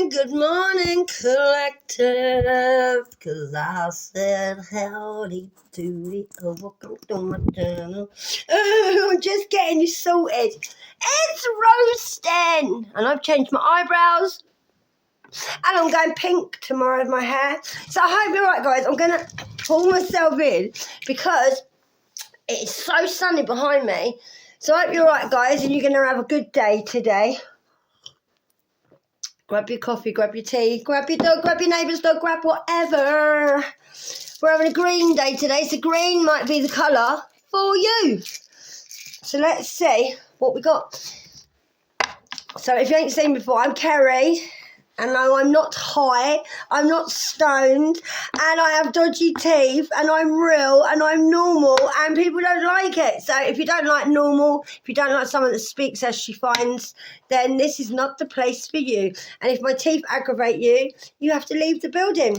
morning, collective. Cause I said howdy doody. Oh, welcome to my channel. Oh, I'm just getting you sorted. It's roasting. And I've changed my eyebrows. And I'm going pink tomorrow with my hair. So I hope you're right, guys. I'm going to pull myself in because it's so sunny behind me. So I hope you're right, guys, and you're going to have a good day today. Grab your coffee, grab your tea, grab your dog, grab your neighbour's dog, grab whatever. We're having a green day today, so green might be the colour for you. So let's see what we got. So if you ain't seen before, I'm Kerry. And no, I'm not high, I'm not stoned, and I have dodgy teeth, and I'm real, and I'm normal, and people don't like it. So if you don't like normal, if you don't like someone that speaks as she finds, then this is not the place for you. And if my teeth aggravate you, you have to leave the building.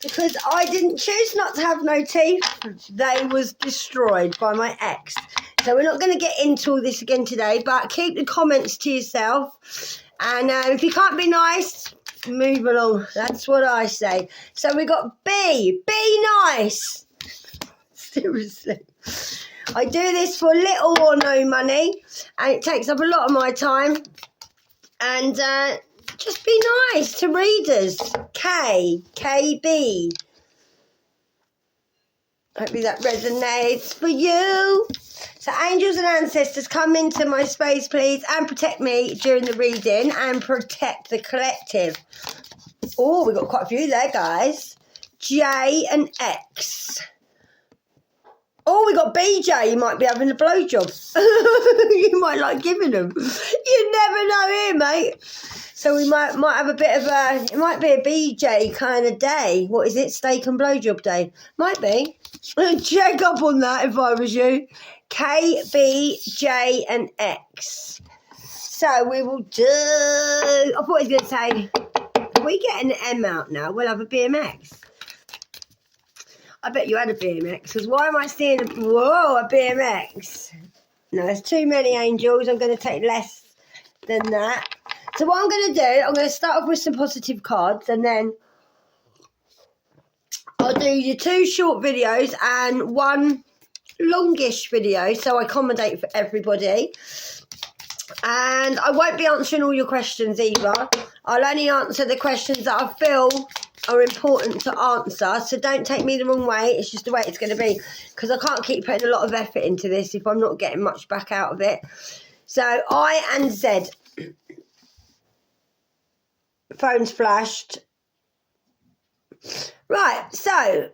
Because I didn't choose not to have no teeth. They was destroyed by my ex. So we're not going to get into all this again today, but keep the comments to yourself. And if you can't be nice, move along. That's what I say. So we got B. Be nice. Seriously. I do this for little or no money. And it takes up a lot of my time. And just be nice to readers. K. KB. Hopefully that resonates for you. So angels and ancestors, come into my space, please, and protect me during the reading and protect the collective. Oh, we've got quite a few there, guys. J and X. Oh, we got BJ. You might be having a blowjob. You might like giving them. You never know here, mate. So we might have a bit of a, it might be a BJ kind of day. What is it? Steak and blowjob day. Might be. Check up on that if I was you. K, B, J, and X. So we will do, I thought he was going to say, if we get an M out now, we'll have a BMX. I bet you had a BMX, because why am I seeing a BMX? No, there's too many angels. I'm going to take less than that. So what I'm going to do, I'm going to start off with some positive cards, and then I'll do your 2 short videos and 1 longish video, so I accommodate for everybody. And I won't be answering all your questions either. I'll only answer the questions that I feel are important to answer, so don't take me the wrong way. It's just the way it's going to be, because I can't keep putting a lot of effort into this if I'm not getting much back out of it. So I and Z. Phone's flashed. Right, so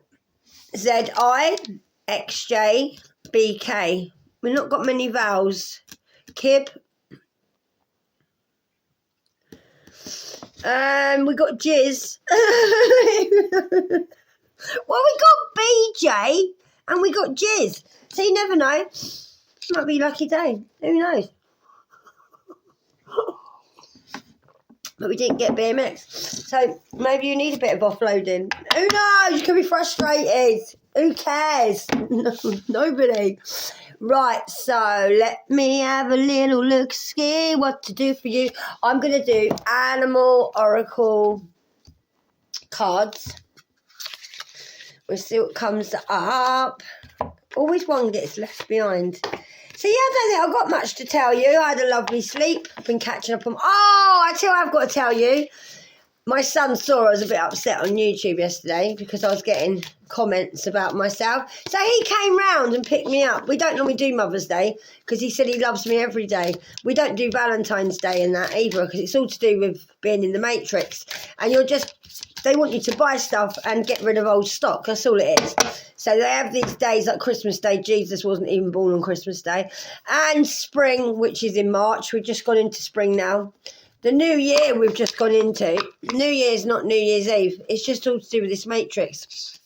Z-I, XJ, BK. We've not got many vowels. Kib. We got Jizz. Well, we got BJ and we got Jizz. So you never know. Might be a lucky day. Who knows? But we didn't get BMX. So maybe you need a bit of offloading. Who knows? You could be frustrated. Who cares? Nobody. Right, so let me have a little look, see what to do for you. I'm going to do animal oracle cards. We'll see what comes up. Always one gets left behind. So yeah, I don't think I've got much to tell you. I had a lovely sleep. I've been catching up on... Oh, I tell you, I've got to tell you. My son saw I was a bit upset on YouTube yesterday because I was getting comments about myself. So he came round and picked me up. We don't normally do Mother's Day because he said he loves me every day. We don't do Valentine's Day and that either because it's all to do with being in the Matrix. And you're just... They want you to buy stuff and get rid of old stock. That's all it is. So they have these days like Christmas Day. Jesus wasn't even born on Christmas Day. And spring, which is in March. We've just gone into spring now. The new year we've just gone into. New Year's not New Year's Eve. It's just all to do with this Matrix.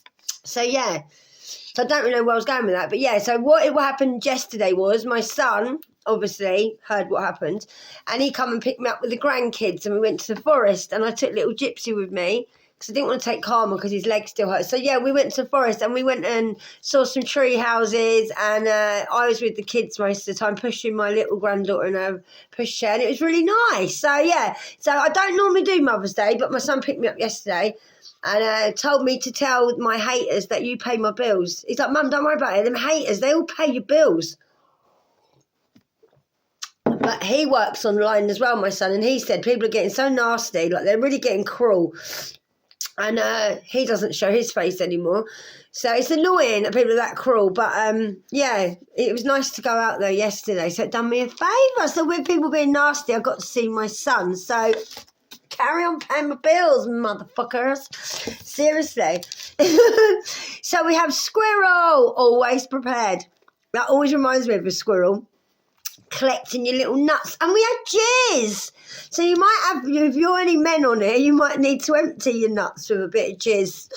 So, yeah. So I don't really know where I was going with that. But, yeah, so what happened yesterday was my son obviously heard what happened. And he come and picked me up with the grandkids. And we went to the forest. And I took little Gypsy with me. because I didn't want to take Karma because his leg still hurts. So yeah, we went to the forest and we went and saw some tree houses, and I was with the kids most of the time, pushing my little granddaughter in a pushchair, and it was really nice. So yeah, so I don't normally do Mother's Day, but my son picked me up yesterday and told me to tell my haters that you pay my bills. He's like, Mum, don't worry about it. Them haters, they all pay your bills. But he works online as well, my son, and he said people are getting so nasty, like they're really getting cruel. And he doesn't show his face anymore. So it's annoying that people are that cruel. But yeah, it was nice to go out there yesterday. So it done me a favour. So with people being nasty, I got to see my son. So carry on paying my bills, motherfuckers. Seriously. So we have squirrel, always prepared. That always reminds me of a squirrel. Collecting your little nuts, and we had jizz. So you might have, if you're any men on here, you might need to empty your nuts with a bit of jizz.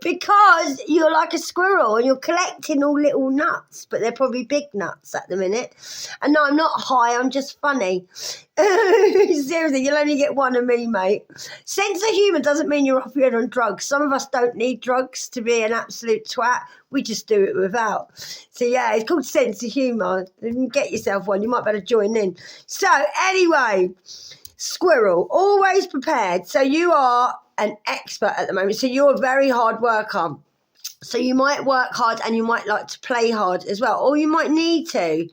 Because you're like a squirrel and you're collecting all little nuts, but they're probably big nuts at the minute. And no, I'm not high, I'm just funny. Seriously, you'll only get one of me, mate. Sense of humour doesn't mean you're off your head on drugs. Some of us don't need drugs to be an absolute twat. We just do it without. So yeah, it's called sense of humour. Get yourself one, you might better join in. So anyway, squirrel, always prepared. So you are an expert at the moment. So you're a very hard worker. So you might work hard and you might like to play hard as well, or you might need to.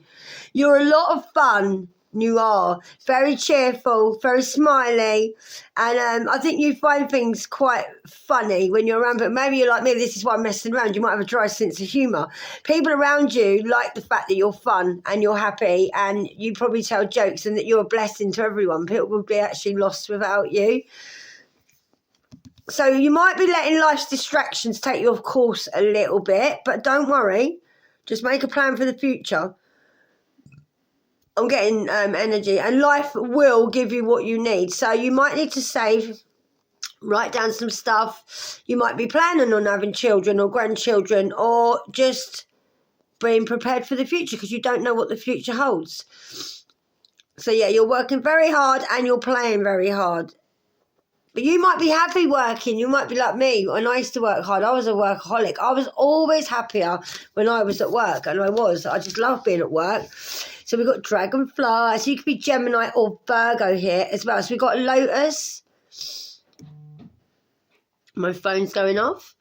You're a lot of fun. You are very cheerful, very smiley, and I think you find things quite funny when you're around, but maybe you're like me, this is why I'm messing around. You might have a dry sense of humour. People around you like the fact that you're fun and you're happy, and you probably tell jokes, and that you're a blessing to everyone. People would be actually lost without you. So you might be letting life's distractions take you off course a little bit, but don't worry. Just make a plan for the future. I'm getting energy, and life will give you what you need. So you might need to save, write down some stuff. You might be planning on having children or grandchildren, or just being prepared for the future because you don't know what the future holds. So yeah, you're working very hard and you're playing very hard. But you might be happy working. You might be like me. When I used to work hard, I was a workaholic. I was always happier when I was at work, and I just love being at work. So we've got Dragonfly. So you could be Gemini or Virgo here as well. So we've got Lotus. My phone's going off.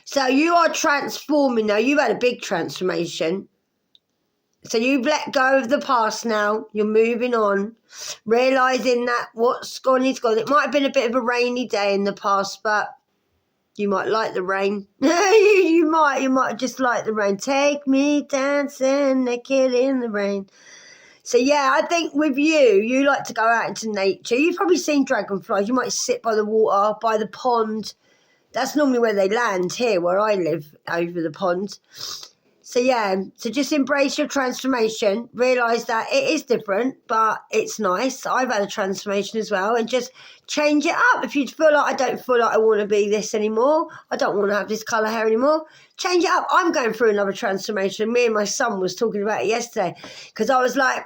So you are transforming now. You've had a big transformation. So you've let go of the past now. You're moving on. Realising that what's gone is gone. It might have been a bit of a rainy day in the past, but you might like the rain. you might just like the rain. Take me dancing naked in the rain. So yeah, I think with you like to go out into nature. You've probably seen dragonflies. You might sit by the water, by the pond. That's normally where they land here, where I live, over the pond. So yeah, so just embrace your transformation. Realise that it is different, but it's nice. I've had a transformation as well, and just change it up. If you feel like, I don't feel like I want to be this anymore, I don't want to have this colour hair anymore, change it up. I'm going through another transformation. Me and my son was talking about it yesterday, because I was like,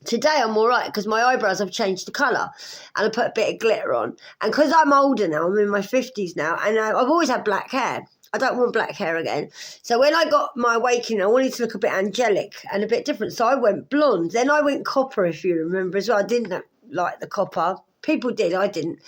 today I'm all right because my eyebrows have changed the colour and I put a bit of glitter on. And because I'm older now, I'm in my 50s now, and I've always had black hair. I don't want black hair again. So when I got my awakening, I wanted to look a bit angelic and a bit different. So I went blonde. Then I went copper, if you remember as well. I didn't like the copper. People did, I didn't.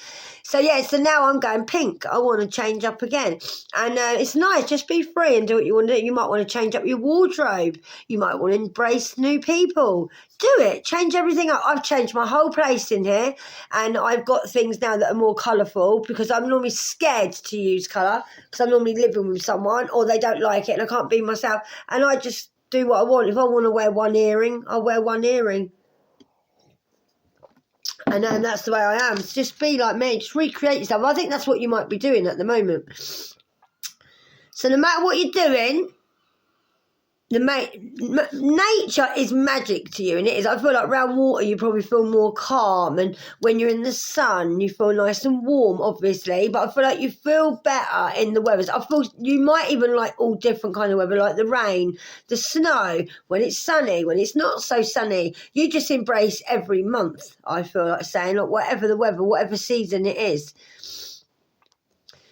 So yeah, so now I'm going pink. I want to change up again. And it's nice, just be free and do what you want to do. You might want to change up your wardrobe. You might want to embrace new people. Do it, change everything up. I've changed my whole place in here, and I've got things now that are more colourful, because I'm normally scared to use colour, because I'm normally living with someone, or they don't like it and I can't be myself. And I just do what I want. If I want to wear one earring, I'll wear one earring. And that's the way I am. Just be like me. Just recreate yourself. I think that's what you might be doing at the moment. So no matter what you're doing, nature is magic to you, and it is. I feel like around water you probably feel more calm, and when you're in the sun you feel nice and warm, obviously, but I feel like you feel better in the weathers. I feel you might even like all different kind of weather, like the rain, the snow, when it's sunny, when it's not so sunny. You just embrace every month, I feel like saying, like whatever the weather, whatever season it is.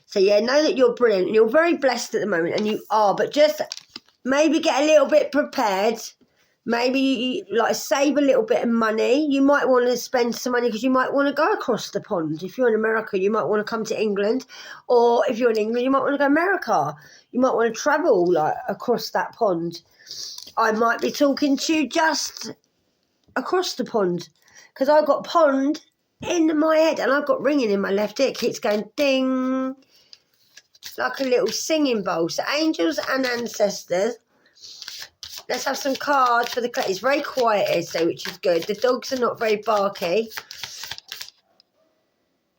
So yeah, know that you're brilliant and you're very blessed at the moment, and you are, but just maybe get a little bit prepared. Maybe like save a little bit of money. You might want to spend some money because you might want to go across the pond. If you're in America, you might want to come to England, or if you're in England, you might want to go to America. You might want to travel like across that pond. I might be talking to you just across the pond because I've got pond in my head and I've got ringing in my left ear. It keeps going ding. Like a little singing bowl. So angels and ancestors. Let's have some cards for the clay. It's very quiet, so which is good. The dogs are not very barky,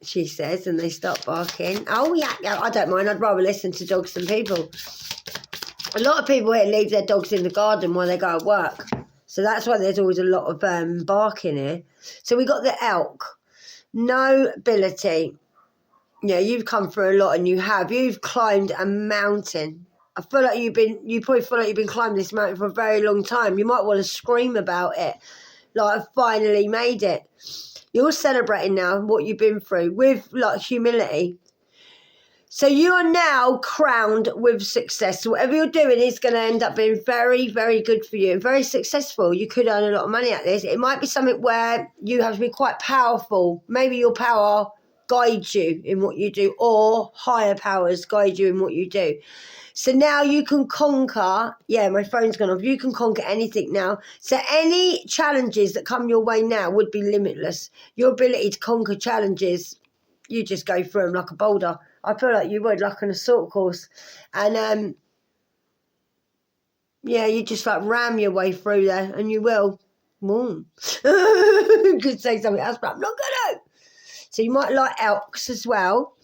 she says, and they start barking. Oh yeah, I don't mind. I'd rather listen to dogs than people. A lot of people here leave their dogs in the garden while they go to work. So that's why there's always a lot of barking here. So we got the elk. Nobility. Yeah, you've come through a lot, and you've climbed a mountain. I feel like you probably feel like you've been climbing this mountain for a very long time. You might want to scream about it, like I've finally made it. You're celebrating now what you've been through with like humility. So you are now crowned with success. So whatever you're doing is going to end up being very, very good for you, very successful. You could earn a lot of money at this. It might be something where you have to be quite powerful. Maybe your power guides you in what you do, or higher powers guide you in what you do. So now you can conquer, yeah, my phone's gone off. You can conquer anything now. So any challenges that come your way now would be limitless. Your ability to conquer challenges, you just go through them like a boulder. I feel like you would, like an assault course. And yeah, you just like ram your way through there, and you will. Could say something else, but I'm not gonna. So you might like elks as well.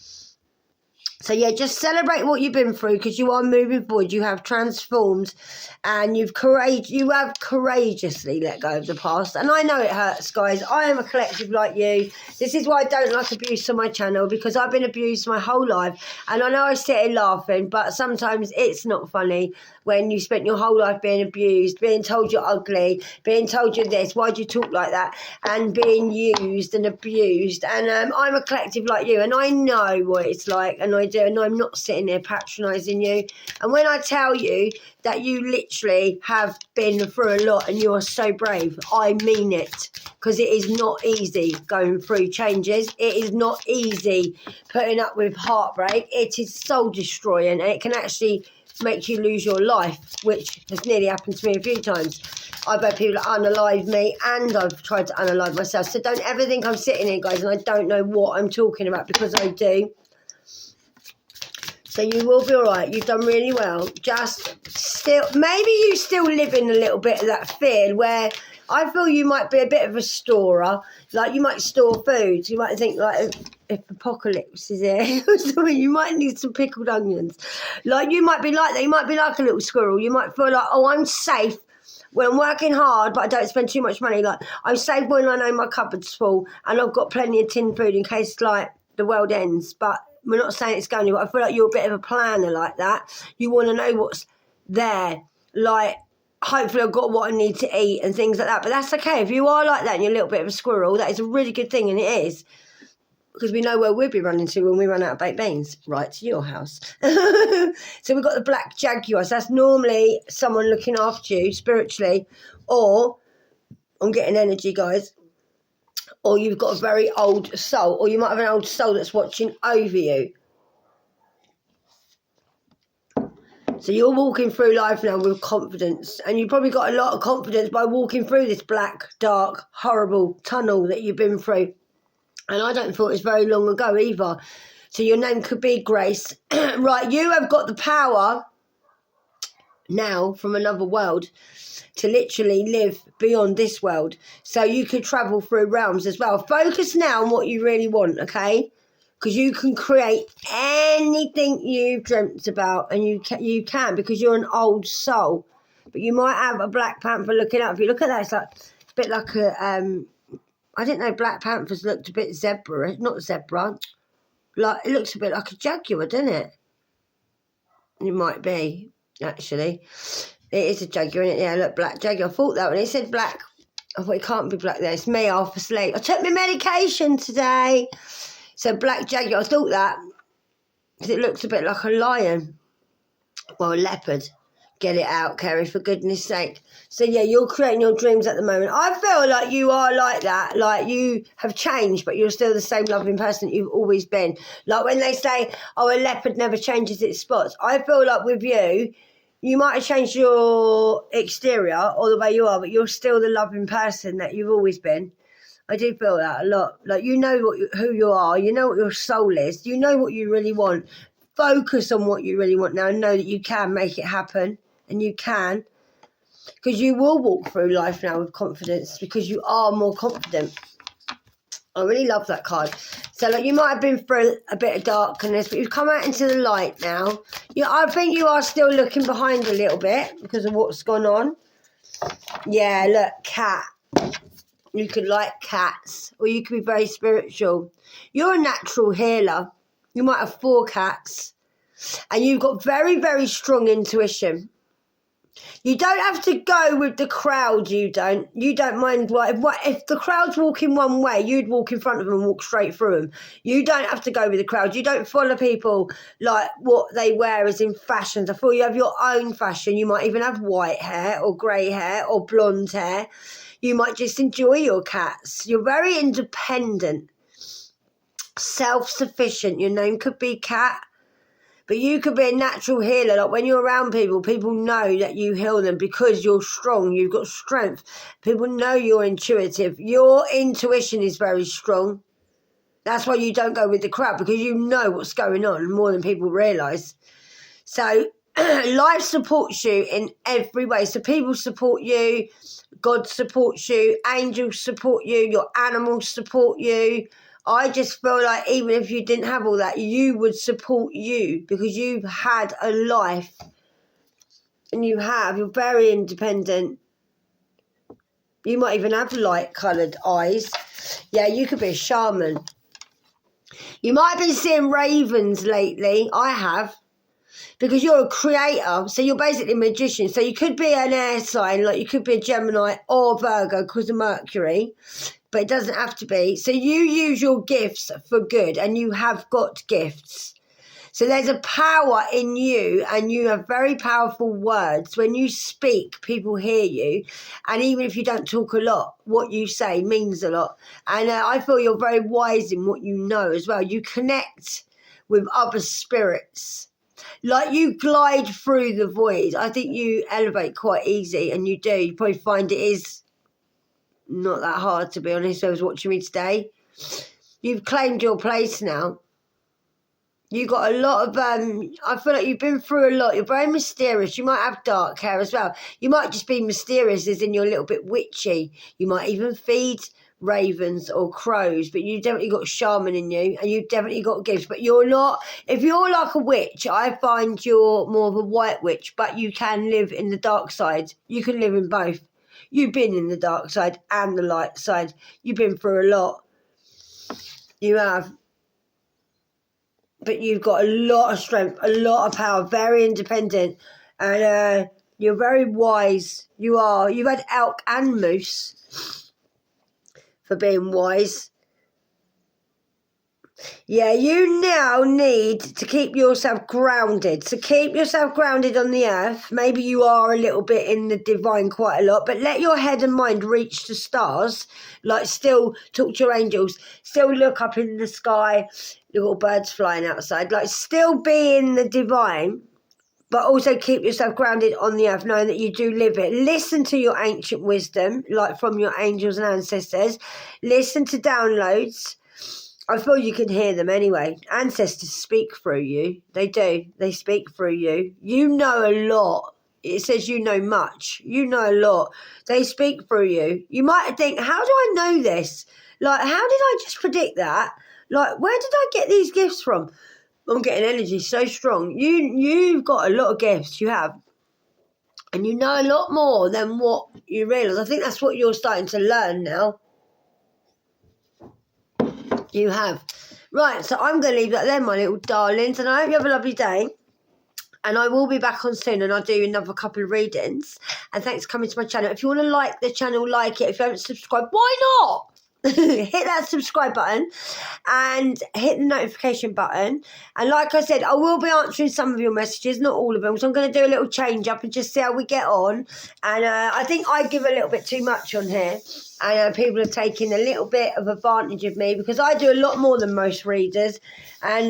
So yeah, just celebrate what you've been through, because you are moving forward. You have transformed, and you have courageously let go of the past. And I know it hurts, guys. I am a collective like you. This is why I don't like abuse on my channel, because I've been abused my whole life. And I know I sit here laughing, but sometimes it's not funny when you spent your whole life being abused, being told you're ugly, being told you're this, why'd you talk like that, and being used and abused. And I'm a collective like you, and I know what it's like, and I do, and I'm not sitting there patronising you. And when I tell you that you literally have been through a lot and you are so brave, I mean it, because it is not easy going through changes. It is not easy putting up with heartbreak. It is soul destroying, and it can actually make you lose your life, which has nearly happened to me a few times. I've had people that unalive me, and I've tried to unalive myself. So don't ever think I'm sitting here, guys, and I don't know what I'm talking about, because I do. So you will be all right. You've done really well. Just still, maybe you still live in a little bit of that fear where I feel you might be a bit of a storer. Like you might store food. You might think like if apocalypse is here or something, you might need some pickled onions. Like you might be like that. You might be like a little squirrel. You might feel like, oh, I'm safe when I'm working hard, but I don't spend too much money. Like I'm safe when I know my cupboard's full and I've got plenty of tin food in case like the world ends. But we're not saying it's going to, but I feel like you're a bit of a planner like that. You want to know what's there. Like, hopefully I've got what I need to eat and things like that. But that's okay. If you are like that and you're a little bit of a squirrel, that is a really good thing, and it is. Because we know where we'll be running to when we run out of baked beans. Right to your house. So we've got the black jaguar. So that's normally someone looking after you spiritually. Or, I'm getting energy, guys. Or you've got a very old soul. Or you might have an old soul that's watching over you. So you're walking through life now with confidence. And you've probably got a lot of confidence by walking through this black, dark, horrible tunnel that you've been through. And I don't feel it's very long ago either. So your name could be Grace. Right, you have got the power now from another world to literally live beyond this world. So you could travel through realms as well. Focus now on what you really want, okay? Because you can create anything you've dreamt about, and you can because you're an old soul. But you might have a Black Panther looking up. If you look at that, it's like a bit like a, I didn't know Black Panthers looked a bit zebra, not zebra. Like, it looks a bit like a jaguar, doesn't it? It might be, actually. It is a jaguar, isn't it? Yeah, look, black jaguar. I thought that when it said black, I thought it can't be black there. It's me half asleep. I took my medication today. So black jaguar, I thought that. Because it looks a bit like a lion. Well, a leopard. Get it out, Kerry, for goodness sake. So, yeah, you're creating your dreams at the moment. I feel like you are like that. Like, you have changed, but you're still the same loving person that you've always been. Like, when they say, oh, a leopard never changes its spots. I feel like with you, you might have changed your exterior or the way you are, but you're still the loving person that you've always been. I do feel that a lot. Like, you know who you are. You know what your soul is. You know what you really want. Focus on what you really want now and know that you can make it happen. And you can, because you will walk through life now with confidence because you are more confident. I really love that card. So, like, you might have been through a bit of darkness, but you've come out into the light now. I think you are still looking behind a little bit because of what's gone on. Yeah, look, cat. You could like cats, or you could be very spiritual. You're a natural healer. You might have 4 cats, and you've got very, very strong intuition. You don't have to go with the crowd, you don't mind if the crowd's walking one way, you'd walk in front of them and walk straight through them. You don't have to go with the crowd. You don't follow people like what they wear is in fashions. I feel you have your own fashion. You might even have white hair or grey hair or blonde hair. You might just enjoy your cats. You're very independent, self-sufficient. Your name could be Cat. But you could be a natural healer. Like, when you're around people, people know that you heal them because you're strong. You've got strength. People know you're intuitive. Your intuition is very strong. That's why you don't go with the crowd, because you know what's going on more than people realise. So life supports you in every way. So people support you. God supports you. Angels support you. Your animals support you. I just feel like even if you didn't have all that, you would support you because you've had a life. And you're very independent. You might even have light-coloured eyes. Yeah, you could be a shaman. You might have been seeing ravens lately. I have. Because you're a creator, so you're basically a magician. So you could be an air sign, like you could be a Gemini or Virgo because of Mercury. But it doesn't have to be. So you use your gifts for good, and you have got gifts. So there's a power in you, and you have very powerful words. When you speak, people hear you. And even if you don't talk a lot, what you say means a lot. And I feel you're very wise in what you know as well. You connect with other spirits. Like, you glide through the void. I think you elevate quite easy, and you do. You probably find it is not that hard, to be honest. I was watching me today. You've claimed your place now. You got a lot of, I feel like you've been through a lot. You're very mysterious. You might have dark hair as well. You might just be mysterious as in you're a little bit witchy. You might even feed ravens or crows, but you definitely got shaman in you, and you've definitely got gifts. But you're not, if you're like a witch, I find you're more of a white witch, but you can live in the dark side. You can live in both. You've been in the dark side and the light side. You've been through a lot. You have. But you've got a lot of strength, a lot of power, very independent. And you're very wise. You are. You've had elk and moose for being wise. Yeah, you now need to keep yourself grounded. So keep yourself grounded on the earth. Maybe you are a little bit in the divine quite a lot, but let your head and mind reach the stars. Like, still talk to your angels. Still look up in the sky. Little birds flying outside. Like, still be in the divine, but also keep yourself grounded on the earth, knowing that you do live it. Listen to your ancient wisdom, like from your angels and ancestors. Listen to downloads. I feel you can hear them anyway. Ancestors speak through you. They do. They speak through you. You know a lot. It says you know much. You know a lot. They speak through you. You might think, how do I know this? Like, how did I just predict that? Like, where did I get these gifts from? I'm getting energy so strong. You've got a lot of gifts. You have. And you know a lot more than what you realise. I think that's what you're starting to learn now. You have. Right, so I'm going to leave that there, my little darlings. And I hope you have a lovely day. And I will be back on soon, and I'll do another couple of readings. And thanks for coming to my channel. If you want to like the channel, like it. If you haven't subscribed, why not? Hit that subscribe button and hit the notification button. And like I said, I will be answering some of your messages, not all of them. So I'm going to do a little change up and just see how we get on. And I think I give a little bit too much on here. And people are taking a little bit of advantage of me because I do a lot more than most readers. And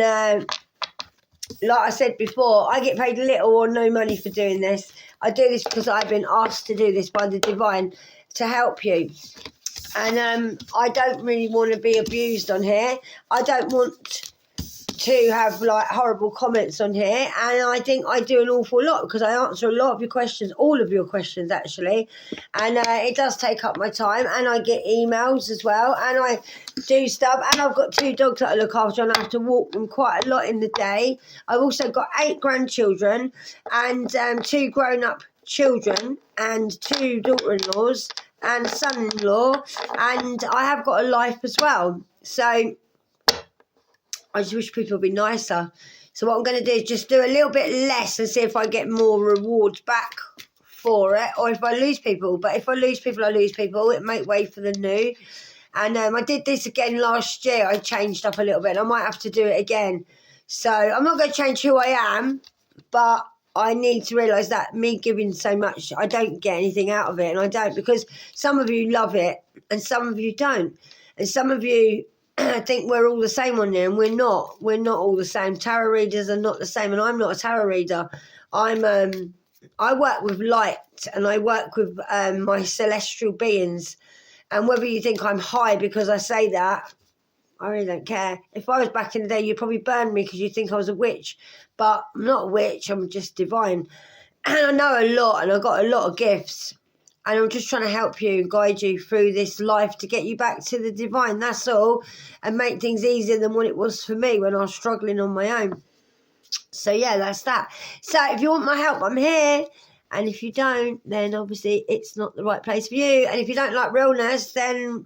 like I said before, I get paid little or no money for doing this. I do this because I've been asked to do this by the divine to help you. And I don't really want to be abused on here. I don't want to have like horrible comments on here. And I think I do an awful lot because I answer a lot of your questions, all of your questions actually. And it does take up my time. And I get emails as well. And I do stuff. And I've got 2 dogs that I look after and I have to walk them quite a lot in the day. I've also got 8 grandchildren and 2 grown-up children and 2 daughter-in-laws and son-in-law, and I have got a life as well. So I just wish people would be nicer. So what I'm going to do is just do a little bit less and see if I get more rewards back for it, or if I lose people. But if I lose people, I lose people. It make way for the new. And I did this again last year. I changed up a little bit, and I might have to do it again. So I'm not going to change who I am, but I need to realise that me giving so much, I don't get anything out of it. And I don't, because some of you love it and some of you don't. And some of you think we're all the same on there, and we're not. We're not all the same. Tarot readers are not the same, and I'm not a tarot reader. I work with light, and I work with my celestial beings. And whether you think I'm high because I say that, I really don't care. If I was back in the day, you'd probably burn me because you think I was a witch. But I'm not a witch, I'm just divine. And I know a lot, and I've got a lot of gifts. And I'm just trying to help you, guide you through this life to get you back to the divine, that's all. And make things easier than what it was for me when I was struggling on my own. So yeah, that's that. So if you want my help, I'm here. And if you don't, then obviously it's not the right place for you. And if you don't like realness, then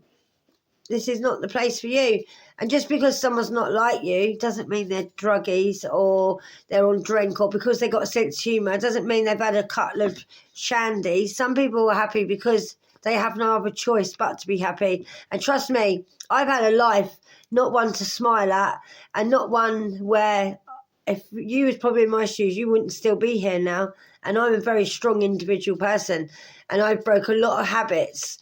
this is not the place for you. And just because someone's not like you doesn't mean they're druggies or they're on drink, or because they've got a sense of humour doesn't mean they've had a couple of shandies. Some people are happy because they have no other choice but to be happy. And trust me, I've had a life, not one to smile at, and not one where if you was probably in my shoes, you wouldn't still be here now. And I'm a very strong individual person, and I've broke a lot of habits.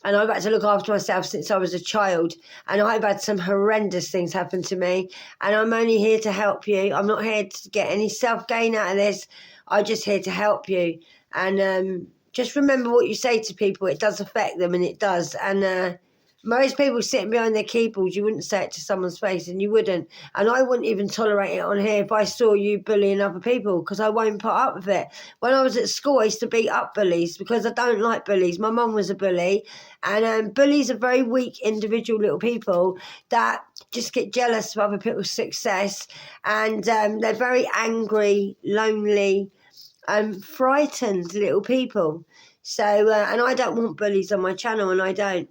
And I've had to look after myself since I was a child. And I've had some horrendous things happen to me. And I'm only here to help you. I'm not here to get any self-gain out of this. I'm just here to help you. And just remember what you say to people. It does affect them, and it does. And most people sitting behind their keyboards, you wouldn't say it to someone's face, and you wouldn't. And I wouldn't even tolerate it on here if I saw you bullying other people, because I won't put up with it. When I was at school, I used to beat up bullies because I don't like bullies. My mum was a bully, and bullies are very weak individual little people that just get jealous of other people's success, and they're very angry, lonely, frightened little people. So, and I don't want bullies on my channel, and I don't.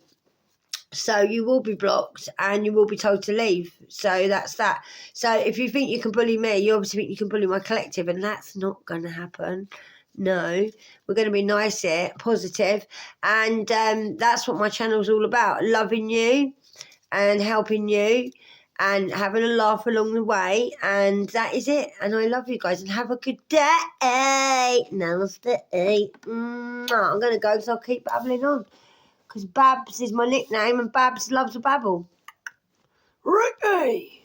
So you will be blocked and you will be told to leave. So that's that. So if you think you can bully me, you obviously think you can bully my collective, and that's not going to happen. No, we're going to be nice here, positive. And that's what my channel's all about. Loving you and helping you and having a laugh along the way. And that is it. And I love you guys. And have a good day. Namaste. I'm going to go because I'll keep babbling on. Because Babs is my nickname, and Babs loves a babble. Ricky!